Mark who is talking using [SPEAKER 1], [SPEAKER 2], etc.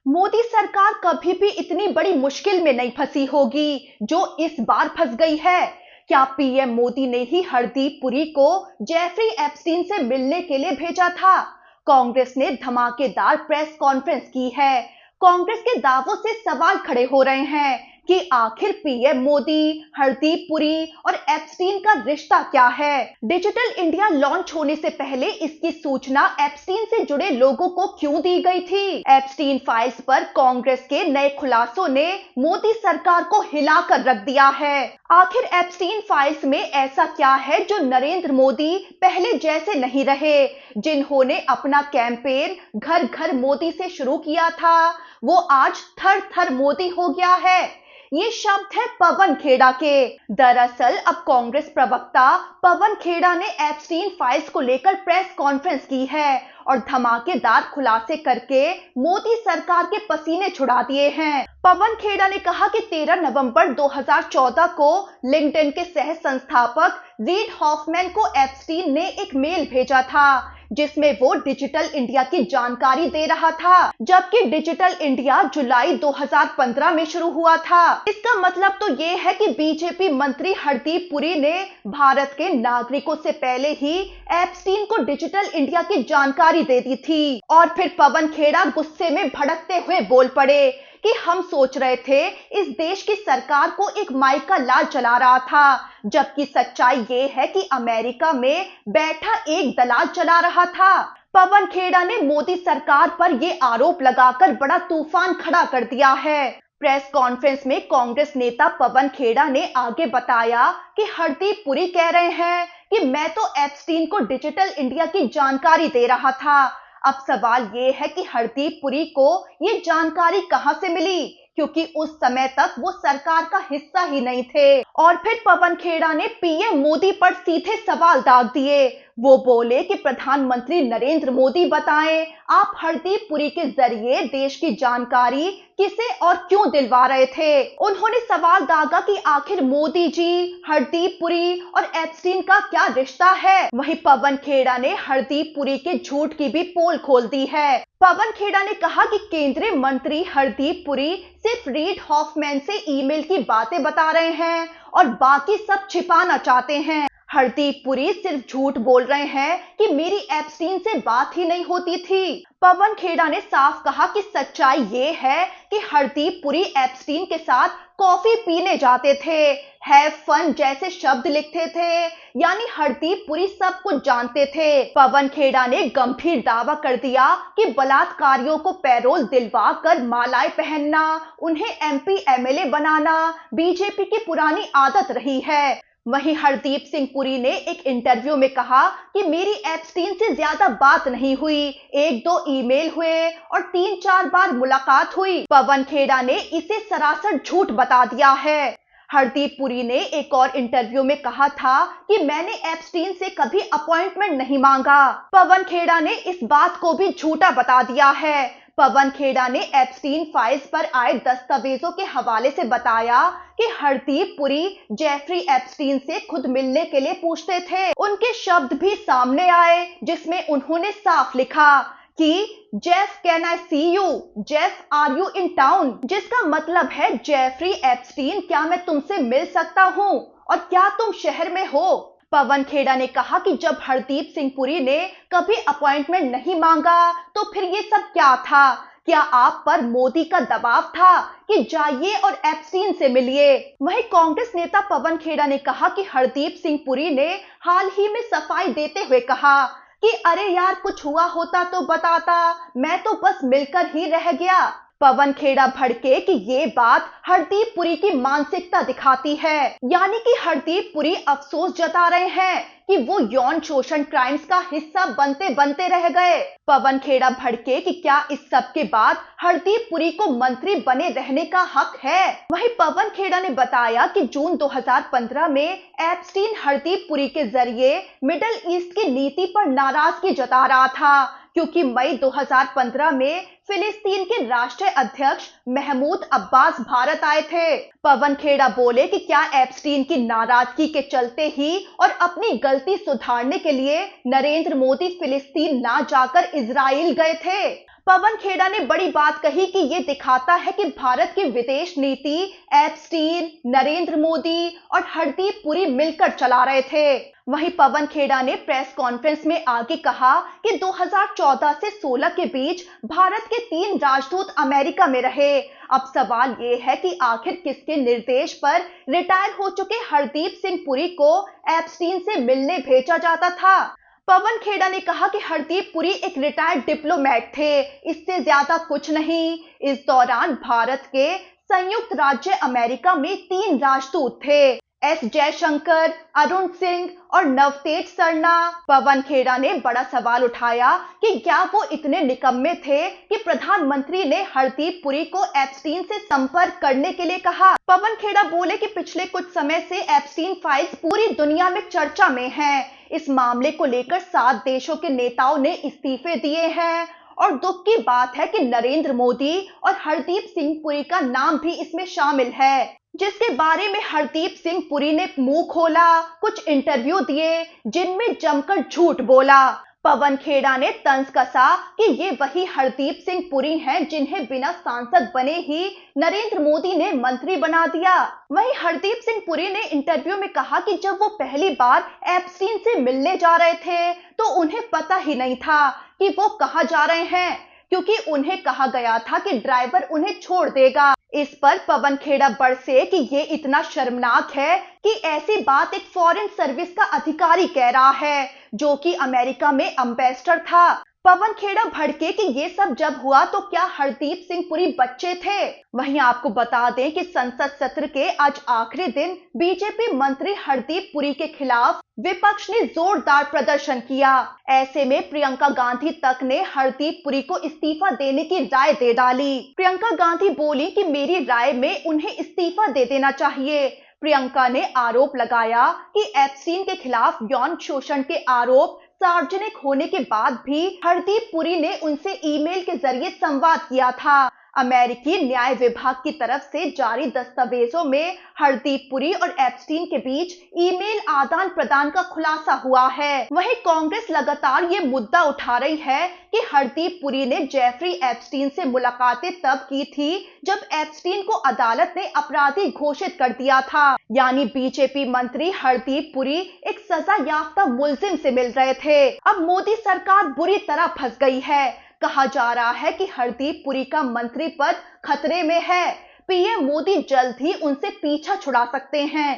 [SPEAKER 1] मोदी सरकार कभी भी इतनी बड़ी मुश्किल में नहीं फंसी होगी जो इस बार फंस गई है। क्या पीएम मोदी ने ही हरदीप पुरी को जेफरी एप्स्टीन से मिलने के लिए भेजा था? कांग्रेस ने धमाकेदार प्रेस कॉन्फ्रेंस की है। कांग्रेस के दावों से सवाल खड़े हो रहे हैं कि आखिर पीएम मोदी, हरदीप पुरी और एप्स्टीन का रिश्ता क्या है। डिजिटल इंडिया लॉन्च होने से पहले इसकी सूचना एप्स्टीन से जुड़े लोगों को क्यों दी गई थी? एप्स्टीन फाइल्स पर कांग्रेस के नए खुलासों ने मोदी सरकार को हिलाकर रख दिया है। आखिर एप्स्टीन फाइल्स में ऐसा क्या है जो नरेंद्र मोदी पहले जैसे नहीं रहे, जिन्होंने अपना कैंपेन घर घर मोदी से शुरू किया था, वो आज थर थर मोदी हो गया है। ये शब्द है पवन खेड़ा के। दरअसल अब कांग्रेस प्रवक्ता पवन खेड़ा ने एप्स्टीन फाइल्स को लेकर प्रेस कॉन्फ्रेंस की है और धमाकेदार खुलासे करके मोदी सरकार के पसीने छुड़ा दिए हैं। पवन खेड़ा ने कहा कि 13 नवंबर 2014 को लिंक्डइन के सह संस्थापक रीड हॉफमैन को एप्स्टीन ने एक मेल भेजा था जिसमें वो डिजिटल इंडिया की जानकारी दे रहा था, जबकि डिजिटल इंडिया जुलाई 2015 में शुरू हुआ था। इसका मतलब तो ये है कि बीजेपी मंत्री हरदीप पुरी ने भारत के नागरिकों से पहले ही एप्स्टीन को डिजिटल इंडिया की जानकारी दे दी थी। और फिर पवन खेड़ा गुस्से में भड़कते हुए बोल पड़े कि हम सोच रहे थे इस देश की सरकार को एक माइक का लाल चला रहा था, जबकि सच्चाई ये है कि अमेरिका में बैठा एक दलाल चला रहा था। पवन खेड़ा ने मोदी सरकार पर ये आरोप लगाकर बड़ा तूफान खड़ा कर दिया है। प्रेस कॉन्फ्रेंस में कांग्रेस नेता पवन खेड़ा ने आगे बताया कि हरदीप पुरी कह रहे हैं कि मैं तो एप्स्टीन को डिजिटल इंडिया की जानकारी दे रहा था। अब सवाल ये है कि हरदीप पुरी को ये जानकारी कहां से मिली, क्योंकि उस समय तक वो सरकार का हिस्सा ही नहीं थे। और फिर पवन खेड़ा ने पीएम मोदी पर सीधे सवाल दाग दिए। वो बोले कि प्रधानमंत्री नरेंद्र मोदी बताएं, आप हरदीप पुरी के जरिए देश की जानकारी किसे और क्यों दिलवा रहे थे। उन्होंने सवाल दागा कि आखिर मोदी जी, हरदीप पुरी और एप्स्टीन का क्या रिश्ता है। वहीं पवन खेड़ा ने हरदीप पुरी के झूठ की भी पोल खोल दी है। पवन खेड़ा ने कहा कि केंद्रीय मंत्री हरदीप पुरी सिर्फ रीड हॉफमैन से ईमेल की बातें बता रहे हैं और बाकी सब छिपाना चाहते हैं। हरदीप पुरी सिर्फ झूठ बोल रहे हैं कि मेरी एप्स्टीन से बात ही नहीं होती थी। पवन खेड़ा ने साफ कहा कि सच्चाई ये है कि हरदीप पुरी एप्स्टीन के साथ कॉफी पीने जाते थे, हैव फन जैसे शब्द लिखते थे, यानी हरदीप पुरी सब कुछ जानते थे। पवन खेड़ा ने गंभीर दावा कर दिया कि बलात्कारियों को पैरोल दिलवा कर मालाएं पहनना, उन्हें एमपी एमएलए बनाना बीजेपी की पुरानी आदत रही है। वहीं हरदीप सिंह पुरी ने एक इंटरव्यू में कहा कि मेरी एप्स्टीन से ज्यादा बात नहीं हुई, 1-2 ईमेल हुए और 3-4 बार मुलाकात हुई। पवन खेड़ा ने इसे सरासर झूठ बता दिया है। हरदीप पुरी ने एक और इंटरव्यू में कहा था कि मैंने एप्स्टीन से कभी अपॉइंटमेंट नहीं मांगा। पवन खेड़ा ने इस बात को भी झूठा बता दिया है। पवन खेड़ा ने एप्स्टीन फाइल्स पर आए दस्तावेजों के हवाले से बताया कि हरदीप पुरी जेफरी एप्स्टीन से खुद मिलने के लिए पूछते थे। उनके शब्द भी सामने आए जिसमें उन्होंने साफ लिखा कि Jeff can I see you, Jeff are you in town, जिसका मतलब है जेफरी एप्स्टीन क्या मैं तुमसे मिल सकता हूँ और क्या तुम शहर में हो। पवन खेड़ा ने कहा कि जब हरदीप सिंह पुरी ने कभी अपॉइंटमेंट नहीं मांगा तो फिर ये सब क्या था? क्या आप पर मोदी का दबाव था कि जाइए और एप्स्टीन से मिलिए? वहीं कांग्रेस नेता पवन खेड़ा ने कहा कि हरदीप सिंह पुरी ने हाल ही में सफाई देते हुए कहा कि अरे यार कुछ हुआ होता तो बताता, मैं तो बस मिलकर ही रह गया। पवन खेड़ा भड़के कि ये बात हरदीप पुरी की मानसिकता दिखाती है, यानी कि हरदीप पुरी अफसोस जता रहे हैं कि वो यौन शोषण क्राइम्स का हिस्सा बनते बनते रह गए। पवन खेड़ा भड़के कि क्या इस सब के बाद हरदीप पुरी को मंत्री बने रहने का हक है। वहीं पवन खेड़ा ने बताया कि जून 2015 में एप्स्टीन हरदीप पुरी के जरिए मिडिल ईस्ट की नीति पर नाराजगी जता रहा था, क्योंकि मई 2015 में फिलिस्तीन के राष्ट्रीय अध्यक्ष महमूद अब्बास भारत आए थे। पवन खेड़ा बोले कि क्या एप्स्टीन की नाराजगी के चलते ही और अपनी गलती सुधारने के लिए नरेंद्र मोदी फिलिस्तीन ना जाकर इजराइल गए थे। पवन खेड़ा ने बड़ी बात कही कि ये दिखाता है कि भारत की विदेश नीति एप्स्टीन, नरेंद्र मोदी और हरदीप पुरी मिलकर चला रहे थे। वहीं पवन खेड़ा ने प्रेस कॉन्फ्रेंस में आगे कहा कि 2014 से 16 के बीच भारत के 3 राजदूत अमेरिका में रहे। अब सवाल ये है कि आखिर किसके निर्देश पर रिटायर हो चुके हरदीप सिंह पुरी को एप्स्टीन से मिलने भेजा जाता था। पवन खेड़ा ने कहा कि हरदीप पुरी एक रिटायर्ड डिप्लोमेट थे, इससे ज्यादा कुछ नहीं। इस दौरान भारत के संयुक्त राज्य अमेरिका में 3 राजदूत थे, एस जयशंकर, अरुण सिंह और नवतेज सरना। पवन खेड़ा ने बड़ा सवाल उठाया कि क्या वो इतने निकम्मे थे कि प्रधानमंत्री ने हरदीप पुरी को एप्स्टीन से संपर्क करने के लिए कहा। पवन खेड़ा बोले कि पिछले कुछ समय से एप्स्टीन फाइल्स पूरी दुनिया में चर्चा में हैं। इस मामले को लेकर 7 देशों के नेताओं ने इस्तीफे दिए हैं और दुख की बात है कि नरेंद्र मोदी और हरदीप सिंह पुरी का नाम भी इसमें शामिल है, जिसके बारे में हरदीप सिंह पुरी ने मुंह खोला, कुछ इंटरव्यू दिए जिनमें जमकर झूठ बोला। पवन खेड़ा ने तंज कसा कि ये वही हरदीप सिंह पुरी हैं जिन्हें बिना सांसद बने ही नरेंद्र मोदी ने मंत्री बना दिया। वहीं हरदीप सिंह पुरी ने इंटरव्यू में कहा कि जब वो पहली बार एप्स्टीन से मिलने जा रहे थे तो उन्हें पता ही नहीं था कि वो कहां जा रहे हैं, क्योंकि उन्हें कहा गया था कि ड्राइवर उन्हें छोड़ देगा। इस पर पवन खेड़ा बरसे कि ये इतना शर्मनाक है कि ऐसी बात एक फॉरेन सर्विस का अधिकारी कह रहा है जो कि अमेरिका में एम्बेसडर था। पवन खेड़ा भड़के कि ये सब जब हुआ तो क्या हरदीप सिंह पुरी बच्चे थे। वहीं आपको बता दें कि संसद सत्र के आज आखिरी दिन बीजेपी मंत्री हरदीप पुरी के खिलाफ विपक्ष ने जोरदार प्रदर्शन किया। ऐसे में प्रियंका गांधी तक ने हरदीप पुरी को इस्तीफा देने की राय दे डाली। प्रियंका गांधी बोली कि मेरी राय में उन्हें इस्तीफा दे देना चाहिए। प्रियंका ने आरोप लगाया कि एप्स्टीन के खिलाफ यौन शोषण के आरोप सार्वजनिक होने के बाद भी हरदीप पुरी ने उनसे ईमेल के जरिए संवाद किया था। अमेरिकी न्याय विभाग की तरफ से जारी दस्तावेजों में हरदीप पुरी और एप्स्टीन के बीच ईमेल आदान प्रदान का खुलासा हुआ है। वहीं कांग्रेस लगातार ये मुद्दा उठा रही है कि हरदीप पुरी ने जेफरी एप्स्टीन से मुलाकातें तब की थी जब एप्स्टीन को अदालत ने अपराधी घोषित कर दिया था। यानी बीजेपी मंत्री हरदीप पुरी एक सजा याफ्ता मुलजिम से मिल रहे थे। अब मोदी सरकार बुरी तरह फंस गई है। कहा जा रहा है कि हरदीप पुरी का मंत्री पद खतरे में है। पीएम मोदी जल्द ही उनसे पीछा छुड़ा सकते हैं।